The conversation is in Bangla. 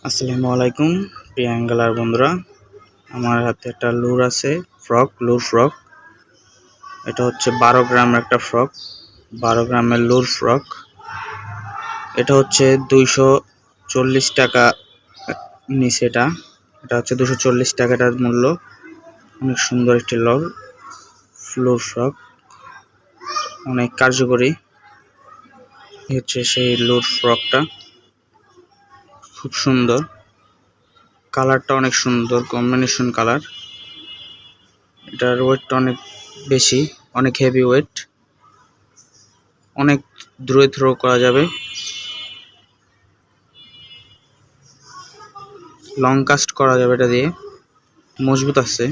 আসসালামু আলাইকুম প্রিয় অ্যাঙ্গেলার বন্ধুরা, আমার হাতে একটা লুর আছে, লুর ফ্রক। এটা হচ্ছে 12 গ্রাম একটা ফ্রক, 12 গ্রামের লুর ফ্রক। এটা হচ্ছে 240 টাকা নিচে। এটা হচ্ছে 240 টাকাটার মূল্য। অনেক সুন্দর একটি লুর ফ্রক, অনেক কার্যকরী হচ্ছে সেই লুর ফ্রকটা। খুব সুন্দর, কালারটা অনেক সুন্দর, কম্বিনেশন কালার। এটার ওয়েটটা অনেক বেশি, অনেক হেভি ওয়েট, অনেক দূরে থ্রো করা যাবে, লং কাস্ট করা যাবে। এটা দিয়ে মজবুত আছে।